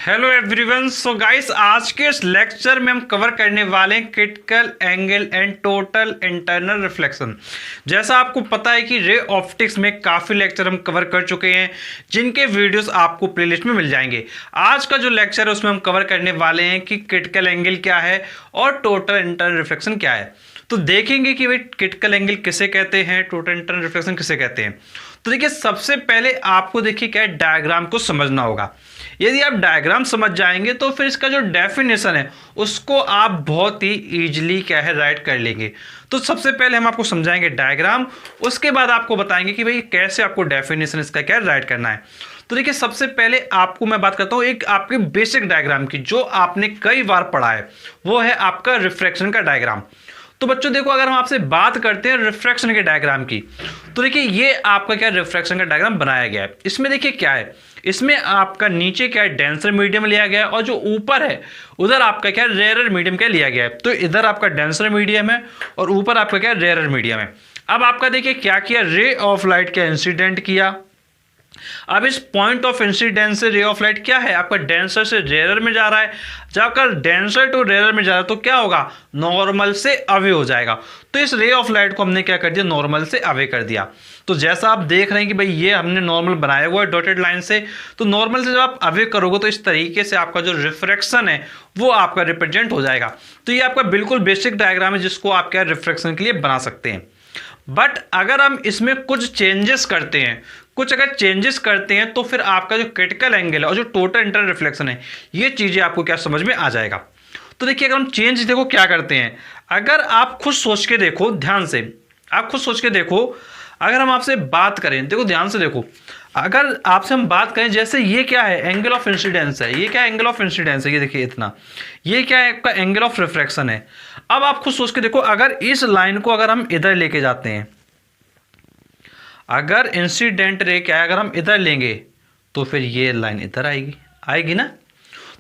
Hello everyone. So guys, आज के इस लेक्चर में हम कवर करने वाले हैं critical angle and total internal reflection. जैसा आपको पता है कि रे ऑप्टिक्स में काफ़ी लेक्चर हम कवर कर चुके हैं, जिनके वीडियोस आपको प्लेलिस्ट में मिल जाएंगे। आज का जो लेक्चर है उसमें हम कवर करने वाले हैं कि क्रिटिकल एंगल क्या है और टोटल इंटरनल रिफ्लेक्शन क्या है। तो देखेंगे कि भाई क्रिटिकल एंगल किसे कहते हैं, टोटल इंटरनल रिफ्लेक्शन किसे कहते हैं। तो देखिए, सबसे पहले आपको देखिए क्या है, डायग्राम को समझना होगा। यदि आप डायग्राम समझ जाएंगे तो फिर इसका जो डेफिनेशन है उसको आप बहुत ही इजीली क्या है राइट कर लेंगे। तो सबसे पहले हम आपको समझाएंगे डायग्राम, उसके बाद आपको बताएंगे कि भाई कैसे आपको डेफिनेशन इसका क्या राइट करना है। तो देखिए, सबसे पहले आपको मैं बात करता हूँ एक आपके बेसिक डायग्राम की, जो आपने कई बार पढ़ा है, वो है आपका रिफ्रैक्शन का डायग्राम। तो बच्चों देखो, अगर हम आपसे बात करते हैं रिफ्रैक्शन के डायग्राम की, तो देखिए ये आपका क्या रिफ्रैक्शन का डायग्राम बनाया गया है। इसमें देखिए क्या है, इसमें आपका नीचे क्या है डेंसर मीडियम लिया गया है और जो ऊपर है उधर आपका क्या है रेयर मीडियम क्या लिया गया है। तो इधर आपका डेंसर मीडियम है और ऊपर आपका क्या है रेयर मीडियम है। अब आपका देखिए क्या किया, रे ऑफ लाइट का इंसिडेंट किया। अब इस पॉइंट ऑफ इंसिडेंस से रे ऑफ लाइट क्या है, आपका डेंसर से रेयर में जा रहा है। जब आपका डेंसर टू रेयर में जा रहा है तो क्या होगा, नॉर्मल से अवे हो जाएगा। तो इस रे ऑफ लाइट को हमने क्या कर दिया, नॉर्मल से अवे कर दिया। तो जैसा आप देख रहे हैं कि भाई ये हमने नॉर्मल बनाया हुआ है डॉटेड लाइन से, तो नॉर्मल से जब आप अवे करोगे तो इस तरीके से आपका जो रिफ्रैक्शन है वो आपका रिप्रेजेंट हो जाएगा। तो ये आपका बिल्कुल बेसिक डायग्राम है जिसको आप क्या रिफ्रैक्शन के लिए बना सकते हैं। बट अगर हम इसमें कुछ चेंजेस करते हैं, तो फिर आपका जो क्रिटिकल एंगल है और जो टोटल इंटरनल रिफ्लेक्शन है, ये चीज़ें आपको क्या समझ में आ जाएगा। तो देखिए, अगर हम चेंज देखो क्या करते हैं, अगर आप खुद सोच के देखो, ध्यान से आप खुद सोच के देखो, अगर हम आपसे बात करें, देखो ध्यान से देखो, अगर आपसे हम बात करें, जैसे ये क्या है, एंगल ऑफ इंसिडेंस है, ये क्या है, एंगल ऑफ इंसिडेंस है, ये देखिए इतना, ये क्या है आपका एंगल ऑफ रिफ्रैक्शन है। अब आप खुद सोच के देखो, अगर इस लाइन को अगर हम इधर लेके जाते हैं, अगर इंसिडेंट रे क्या है, अगर हम इधर लेंगे तो फिर ये लाइन इधर आएगी ना।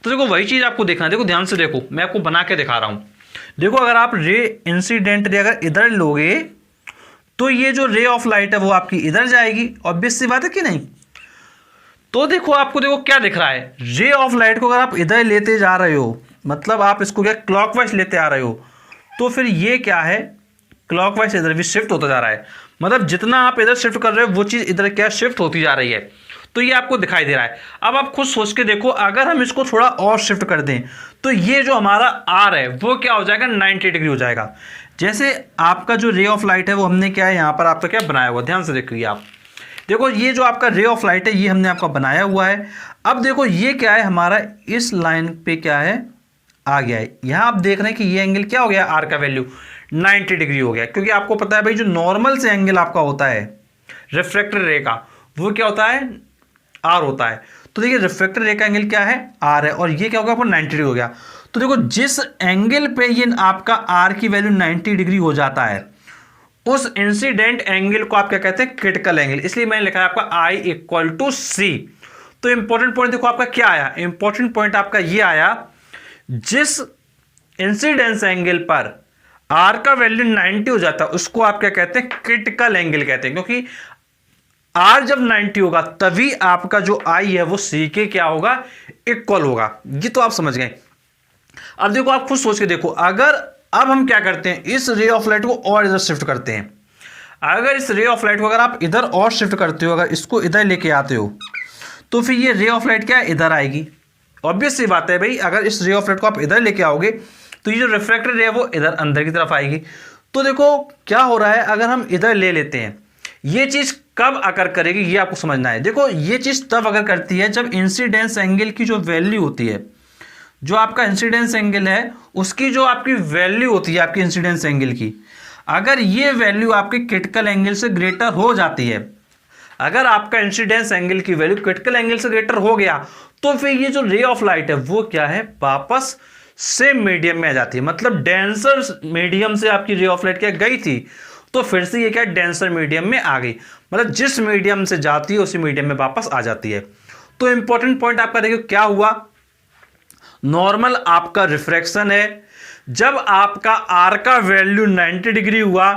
तो देखो वही चीज़ आपको देखना है। देखो ध्यान से देखो, मैं आपको बना के दिखा रहा हूँ। देखो, अगर आप रे इंसिडेंट रे अगर इधर लोगे तो ये जो रे ऑफ लाइट है वो आपकी इधर जाएगी, ऑब्वियस सी बात है कि नहीं। तो देखो आपको देखो क्या दिख रहा है, रे ऑफ लाइट को अगर आप इधर लेते जा रहे हो, मतलब आप इसको क्या क्लॉकवाइज लेते आ रहे हो, तो फिर ये क्या है, क्लॉकवाइज इधर भी शिफ्ट होता जा रहा है। मतलब जितना आप इधर शिफ्ट कर रहे हो वो चीज़ इधर क्या शिफ्ट होती जा रही है। तो ये आपको दिखाई दे रहा है। अब आप खुद सोच के देखो, अगर हम इसको थोड़ा और शिफ्ट कर दें तो ये जो हमारा आर है वो क्या हो जाएगा, 90 डिग्री हो जाएगा। जैसे आपका जो रे ऑफ लाइट है वो हमने क्या है यहाँ पर आपका क्या बनाया हुआ, ध्यान से देखिए आप। देखो ये जो आपका रे ऑफ लाइट है ये हमने आपका बनाया हुआ है। अब देखो ये क्या है, हमारा इस लाइन पे क्या है, आ गया है। यहाँ आप देख रहे हैं कि ये एंगल क्या हो गया, आर का वैल्यू 90 डिग्री हो गया। क्योंकि आपको पता है भाई, जो नॉर्मल से एंगल आपका होता है रिफ्रैक्टर रे का, वो क्या होता है, आर होता है। तो देखिए रिफ्रैक्टर रे का एंगल क्या है, आर है, और ये क्या हो गया आपको 90 डिग्री हो गया। तो देखो जिस एंगल पे ये आपका आर की वैल्यू 90 डिग्री हो जाता है, उस इंसिडेंट एंगल को आप क्या कहते हैं, क्रिटिकल एंगल। इसलिए मैंने लिखा है आपका I = C। तो इंपॉर्टेंट पॉइंट देखो आपका क्या आया, इंपॉर्टेंट पॉइंट आपका ये आया, जिस इंसिडेंस एंगल पर आर का वैल्यू 90 हो जाता है उसको आप क्या कहते हैं, क्रिटिकल एंगल कहते हैं। क्योंकि आर जब 90 होगा तभी आपका जो आई है वो सी के क्या होगा, इक्वल होगा। ये तो आप समझ गए। अब देखो आप खुद सोच के देखो, अगर अब हम क्या करते हैं, इस रे ऑफ लाइट को और इधर शिफ्ट करते हैं। अगर इस रे ऑफ लाइट को अगर आप इधर और शिफ्ट करते हो, अगर इसको इधर लेके आते हो, तो फिर ये रे ऑफ लाइट क्या है, इधर आएगी। ऑब्वियस सी बात है भाई, अगर इस रे ऑफ लाइट को आप इधर लेके आओगे तो ये जो रिफ्रैक्टर रे है वो इधर अंदर की तरफ आएगी। तो देखो क्या हो रहा है, अगर हम इधर ले लेते हैं, ये चीज़ कब अकर करेगी ये आपको समझना है। देखो ये चीज़ तब अगर करती है जब इंसिडेंस एंगल की जो वैल्यू होती है, जो आपका इंसिडेंस एंगल है उसकी जो आपकी वैल्यू होती है आपकी इंसिडेंस एंगल की, अगर ये वैल्यू आपके क्रिटिकल एंगल से ग्रेटर हो जाती है, अगर आपका इंसिडेंस एंगल की वैल्यू क्रिटिकल एंगल से ग्रेटर हो गया, तो फिर ये जो रे ऑफ लाइट है वो क्या है, वापस सेम मीडियम में आ जाती है। मतलब डेंसर मीडियम से आपकी रे ऑफ लाइट क्या गई थी, तो फिर से ये क्या डेंसर मीडियम में आ गई। मतलब जिस मीडियम से जाती है उसी मीडियम में वापस आ जाती है। तो इंपॉर्टेंट पॉइंट आपका देखिए क्या हुआ, नॉर्मल आपका रिफ्रैक्शन है, जब आपका आर का वैल्यू 90 डिग्री हुआ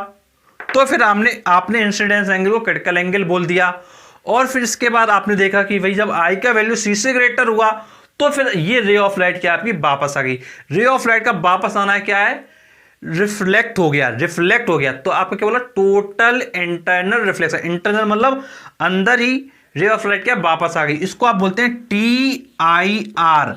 तो फिर आपने इंसिडेंस एंगल को क्रिटिकल एंगल बोल दिया। और फिर इसके बाद आपने देखा कि भाई जब आई का वैल्यू सी से ग्रेटर हुआ तो फिर ये रे ऑफ लाइट क्या आपकी वापस आ गई। रे ऑफ लाइट का वापस आना क्या है, रिफ्लेक्ट हो गया, रिफ्लेक्ट हो गया। तो आपको क्या बोला, टोटल इंटरनल रिफ्लेक्शन। इंटरनल मतलब अंदर ही रे ऑफ लाइट क्या वापस आ गई। इसको आप बोलते हैं TIR।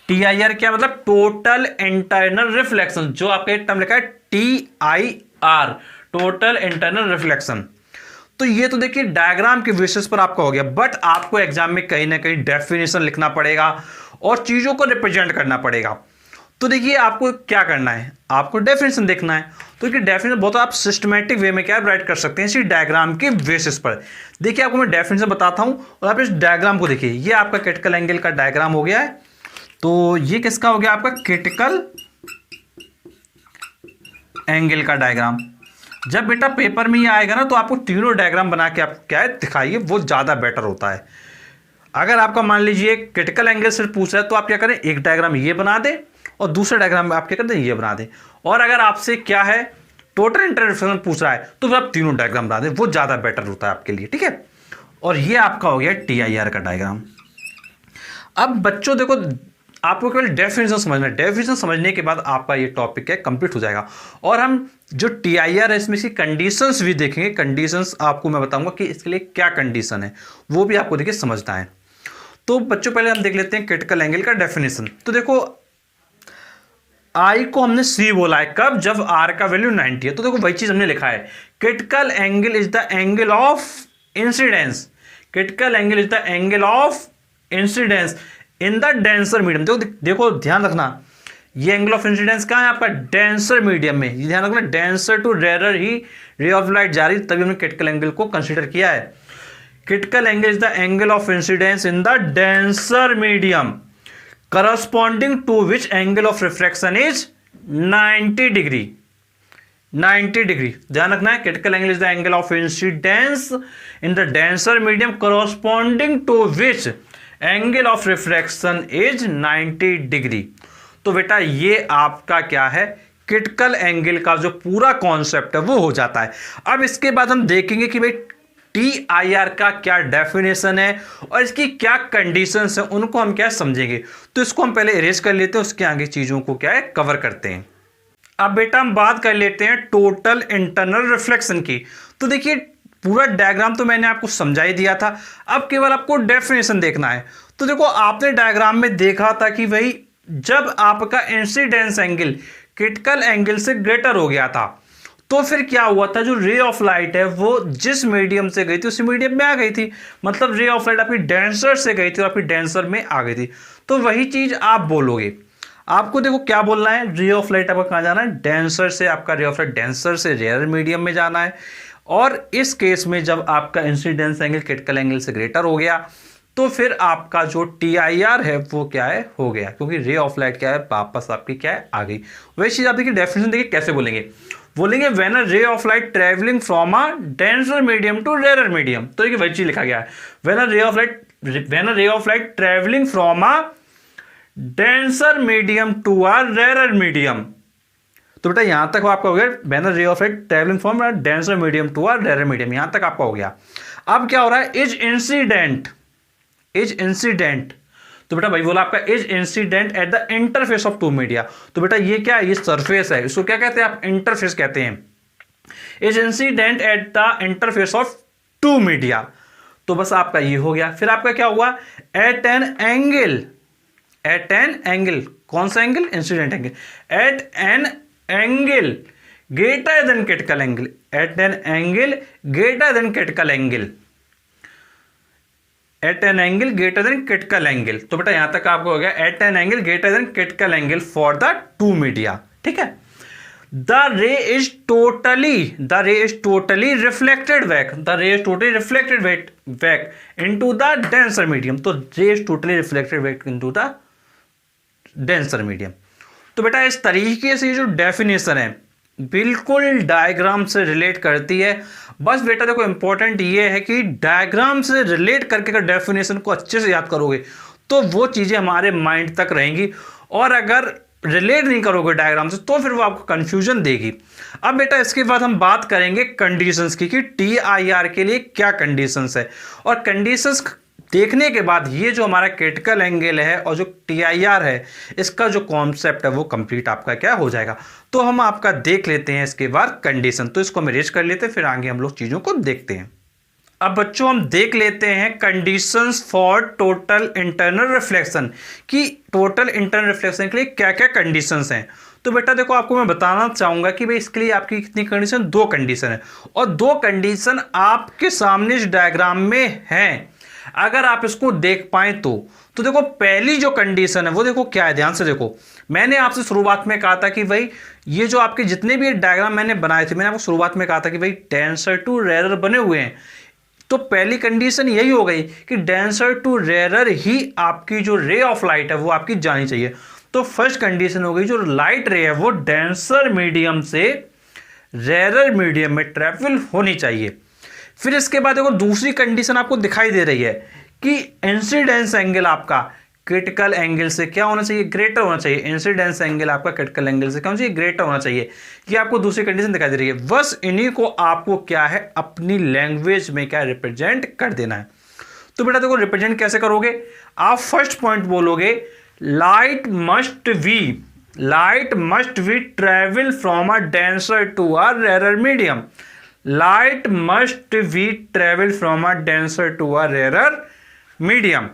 TIR क्या मतलब, टोटल इंटरनल रिफ्लेक्शन। जो आपके टर्म लिखा है TIR, टोटल इंटरनल रिफ्लेक्शन। तो ये तो देखिए डायग्राम के बेसिस पर आपका हो गया, बट आपको एग्जाम में कहीं ना कहीं डेफिनेशन लिखना पड़ेगा और चीजों को रिप्रेजेंट करना पड़ेगा। तो देखिए आपको क्या करना है, आपको डेफिनेशन देखना है। तो देखिए डेफिनेशन बहुत आप सिस्टमेटिक वे में क्या राइट कर सकते हैं इसी डायग्राम के बेसिस पर। देखिए आपको मैं डेफिनेशन बताता हूं और आप इस डायग्राम को देखिए। ये आपका क्रिटिकल एंगल का डायग्राम हो गया है। तो ये किसका हो गया, आपका क्रिटिकल एंगल का डायग्राम। जब बेटा पेपर में ये आएगा ना, तो आपको तीनों डायग्राम बना के आप क्या है दिखाइए, वो ज़्यादा बेटर होता है। अगर आपका मान लीजिए क्रिटिकल एंगल सिर्फ पूछा है, तो आप क्या करें, एक डायग्राम ये बना दें और दूसरे डायग्राम में आप क्या करते हैं, ये बना दें। और अगर आपसे क्या है टोटल इंटरफेरेंस पूछ रहा है, तो फिर आप तीनों डायग्राम बना दें, वो ज़्यादा बेटर होता है आपके लिए, ठीक है। और ये आपका हो गया TIR का डायग्राम। अब बच्चों देखो, आपको केवल डेफिनेशन समझना है। डेफिनेशन समझने के बाद आपका ये टॉपिक है कंप्लीट हो जाएगा। और हम जो TIR है इसमें इसकी कंडीशंस भी देखेंगे। कंडीशंस आपको मैं बताऊंगा कि इसके लिए क्या कंडीशन है, वो भी आपको देखिए समझना है। तो बच्चों पहले हम देख लेते हैं क्रिटिकल एंगल का डेफिनेशन। तो देखो I को हमने C बोला है, कब, जब R का वैल्यू 90 है। तो देखो वही चीज हमने लिखा है, critical angle is the angle of incidence. Critical angle is the angle of incidence in the denser medium. देखो ध्यान रखना, ये एंगल ऑफ इंसिडेंस कहाँ है आपका, डेंसर मीडियम में। ये ध्यान रखना, डेंसर टू रेयर ही रे ऑफ लाइट जा रही, तभी हमने क्रिटिकल एंगल को कंसीडर किया है। Critical angle is the angle of incidence in the denser medium corresponding to which angle of refraction is 90 degree. 90 degree ध्यान रखना है। Critical angle is the angle of incidence in the denser medium corresponding to which angle of refraction is 90 degree. तो बेटा ये आपका क्या है, critical angle का जो पूरा कॉन्सेप्ट है वो हो जाता है। अब इसके बाद हम देखेंगे कि भाई TIR का क्या डेफिनेशन है और इसकी क्या कंडीशंस है, उनको हम क्या समझेंगे। तो इसको हम पहले इरेज कर लेते हैं, उसके आगे चीजों को क्या है कवर करते हैं। अब बेटा हम बात कर लेते हैं टोटल इंटरनल रिफ्लेक्शन की। तो देखिए पूरा डायग्राम तो मैंने आपको समझा ही दिया था, अब केवल आपको डेफिनेशन देखना है। तो देखो आपने डायग्राम में देखा था कि भाई जब आपका इंसिडेंस एंगल क्रिटिकल एंगल से ग्रेटर हो गया था, तो फिर क्या हुआ था, जो रे ऑफ लाइट है वो जिस मीडियम से गई थी उसी मीडियम में आ गई थी। मतलब रे ऑफ लाइट आपकी डेंसर से गई थी और आपकी डेंसर में आ गई थी। तो वही चीज आप बोलोगे। आपको देखो क्या बोलना है, रे ऑफ लाइट आपका कहाँ जाना है, डेंसर से। आपका रे ऑफ लाइट डेंसर से रेयर मीडियम में जाना है। और इस केस में जब आपका इंसिडेंस एंगल क्रिटिकल एंगल से ग्रेटर हो गया, तो फिर आपका जो TIR है वो क्या है, हो गया, क्योंकि रे ऑफ लाइट क्या है वापस आपकी क्या है आ गई। वही चीज आप देखिए डेफिनेशन देखिए कैसे बोलेंगे। बोलेंगे when a ray of light travelling from a denser medium to rare medium. तो देखिए वही चीज लिखा गया है, when a ray of light travelling from a denser medium to a rare medium. तो बेटा यहां तक आपका हो गया, when a ray of light travelling from a denser medium to a rare medium, यहां तक आपका हो गया। अब क्या हो रहा है, इज इंसिडेंट। तो बेटा भाई बोला आपका is incident at the interface of two media. तो बेटा ये क्या है, ये सरफेस है, इसको क्या कहते हैं आप, इंटरफेस कहते हैं। Is incident at the interface of two media. तो बस आपका ये हो गया। फिर आपका क्या हुआ, एट एन एंगल, कौन सा angle, incident angle, at an angle greater than critical angle, at an angle greater than critical angle, at an angle greater than critical angle. तो बेटा यहां तक आपको हो गया, at an angle greater than critical angle for the two media, ठीक है। The ray is totally reflected back into the denser medium. तो ray is totally reflected back into the denser medium. तो बेटा इस तरीके से जो डेफिनेशन है बिल्कुल डायग्राम से रिलेट करती है। बस बेटा देखो इंपॉर्टेंट ये है कि डायग्राम से रिलेट करके अगर डेफिनेशन को अच्छे से याद करोगे तो वो चीज़ें हमारे माइंड तक रहेंगी, और अगर रिलेट नहीं करोगे डायग्राम से तो फिर वो आपको कंफ्यूजन देगी। अब बेटा इसके बाद हम बात करेंगे कंडीशंस की कि TIR के लिए क्या कंडीशंस है, और कंडीशंस देखने के बाद ये जो हमारा क्रिटिकल एंगल है और जो TIR है, इसका जो कॉन्सेप्ट है वो कंप्लीट आपका क्या हो जाएगा। तो हम आपका देख लेते हैं इसके बाद कंडीशन, तो इसको हम रेज कर लेते हैं, फिर आगे हम लोग चीज़ों को देखते हैं। अब बच्चों हम देख लेते हैं conditions for total internal reflection, कि टोटल इंटरनल रिफ्लेक्शन के लिए क्या क्या कंडीशंस हैं। तो बेटा देखो, आपको मैं बताना चाहूंगा कि भाई इसके लिए आपकी कितनी कंडीशन, 2 कंडीशन है, और 2 कंडीशन आपके सामने इस डायग्राम में हैं। अगर आप इसको देख पाए तो देखो पहली जो कंडीशन है वो देखो क्या है, ध्यान से देखो। मैंने आपसे शुरुआत में कहा था कि भाई ये जो आपके जितने भी डायग्राम मैंने बनाए थे, मैंने आपको शुरुआत में कहा था कि भाई डेंसर टू रेरर बने हुए हैं। तो पहली कंडीशन यही हो गई कि डेंसर टू रेरर ही आपकी जो रे ऑफ लाइट है वो आपकी जानी चाहिए। तो फर्स्ट कंडीशन हो गई, जो लाइट रे है वो डेंसर मीडियम से रेरर मीडियम में ट्रैवल होनी चाहिए। फिर इसके बाद देखो दूसरी कंडीशन आपको दिखाई दे रही है कि इंसिडेंस एंगल आपका क्रिटिकल एंगल से क्या होना चाहिए, ग्रेटर होना चाहिए। इंसिडेंस एंगल आपका क्रिटिकल एंगल से क्या होना चाहिए, ग्रेटर होना चाहिए। ये आपको दूसरी कंडीशन दिखाई दे रही है। बस इन्हीं को आपको क्या है अपनी लैंग्वेज में क्या रिप्रेजेंट कर देना है। तो बेटा देखो रिप्रेजेंट कैसे करोगे, आप फर्स्ट पॉइंट बोलोगे light must be travel from a denser to a rarer medium. Light must be travel from a denser to a rarer medium.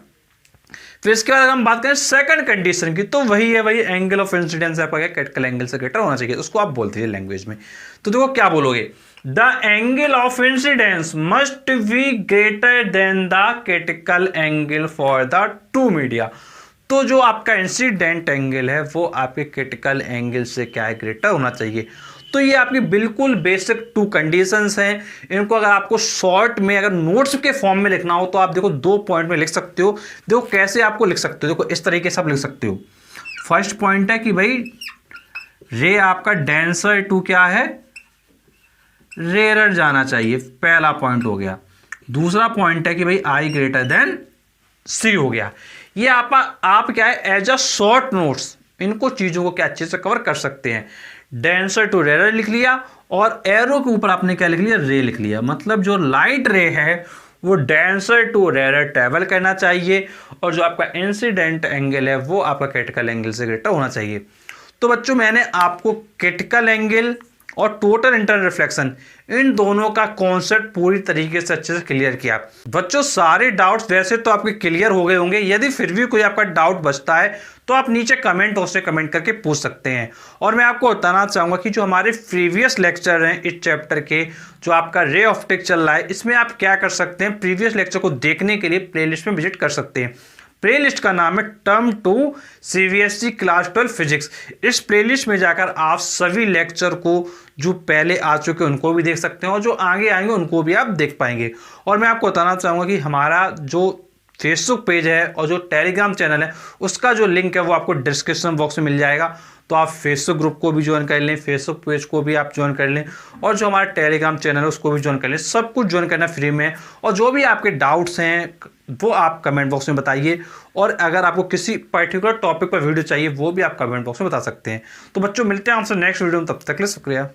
फिर इसके बाद अगर हम बात करें सेकंड कंडीशन की, तो वही है, वही एंगल ऑफ इंसिडेंस आपका क्या क्रिटिकल एंगल से ग्रेटर होना चाहिए, उसको आप बोलते हैं लैंग्वेज में। तो देखो क्या बोलोगे, the angle of incidence must be greater than the critical angle for the two media. तो जो आपका इंसिडेंट एंगल है वो आपके क्रिटिकल एंगल से क्या है, ग्रेटर होना चाहिए। तो ये आपकी बिल्कुल बेसिक 2 कंडीशंस हैं। इनको अगर आपको शॉर्ट में अगर नोट्स के फॉर्म में लिखना हो तो आप देखो 2 पॉइंट में लिख सकते हो। देखो कैसे आपको लिख सकते हो, देखो इस तरीके से आप लिख सकते हो। फर्स्ट पॉइंट है कि भाई रे आपका डेंसर टू क्या है, रेरर जाना चाहिए, पहला पॉइंट हो गया। दूसरा पॉइंट है कि भाई आई ग्रेटर देन सी हो गया। ये आप क्या है एज अ शॉर्ट नोट्स इनको चीज़ों को क्या अच्छे से कवर कर सकते हैं। डेंसर टू रेरर लिख लिया और एरो के ऊपर आपने क्या लिख लिया, रे लिख लिया। मतलब जो लाइट रे है वो डेंसर टू रेरर ट्रेवल करना चाहिए, और जो आपका इंसिडेंट एंगल है वो आपका क्रिटिकल एंगल से ग्रेटर होना चाहिए। तो बच्चों मैंने आपको क्रिटिकल एंगल और टोटल इंटरनल रिफ्लेक्शन इन दोनों का कॉन्सेप्ट पूरी तरीके से अच्छे से क्लियर किया। बच्चों सारे डाउट्स वैसे तो आपके क्लियर हो गए होंगे, यदि फिर भी कोई आपका डाउट बचता है तो आप नीचे कमेंट बॉक्स में कमेंट करके पूछ सकते हैं। और मैं आपको बताना चाहूँगा कि जो हमारे प्रीवियस लेक्चर हैं इस चैप्टर के, जो आपका रे ऑप्टिक चल रहा है, इसमें आप क्या कर सकते हैं, प्रीवियस लेक्चर को देखने के लिए प्लेलिस्ट में विजिट कर सकते हैं। प्लेलिस्ट का नाम है टर्म 2 CBSE क्लास 12 फिजिक्स। इस प्लेलिस्ट में जाकर आप सभी लेक्चर को जो पहले आ चुके हैं उनको भी देख सकते हैं और जो आगे आएंगे उनको भी आप देख पाएंगे। और मैं आपको बताना चाहूँगा कि हमारा जो फेसबुक पेज है और जो टेलीग्राम चैनल है उसका जो लिंक है वो आपको डिस्क्रिप्शन बॉक्स में मिल जाएगा। तो आप फेसबुक ग्रुप को भी ज्वाइन कर लें, फेसबुक पेज को भी आप ज्वाइन कर लें, और जो हमारा टेलीग्राम चैनल है उसको भी ज्वाइन कर लें। सब कुछ ज्वाइन करना फ्री में है। और जो भी आपके डाउट्स हैं वो आप कमेंट बॉक्स में बताइए, और अगर आपको किसी पर्टिकुलर टॉपिक पर वीडियो चाहिए वो भी आप कमेंट बॉक्स में बता सकते हैं। तो बच्चों मिलते हैं आपसे नेक्स्ट वीडियो में, तब तक के लिए शुक्रिया।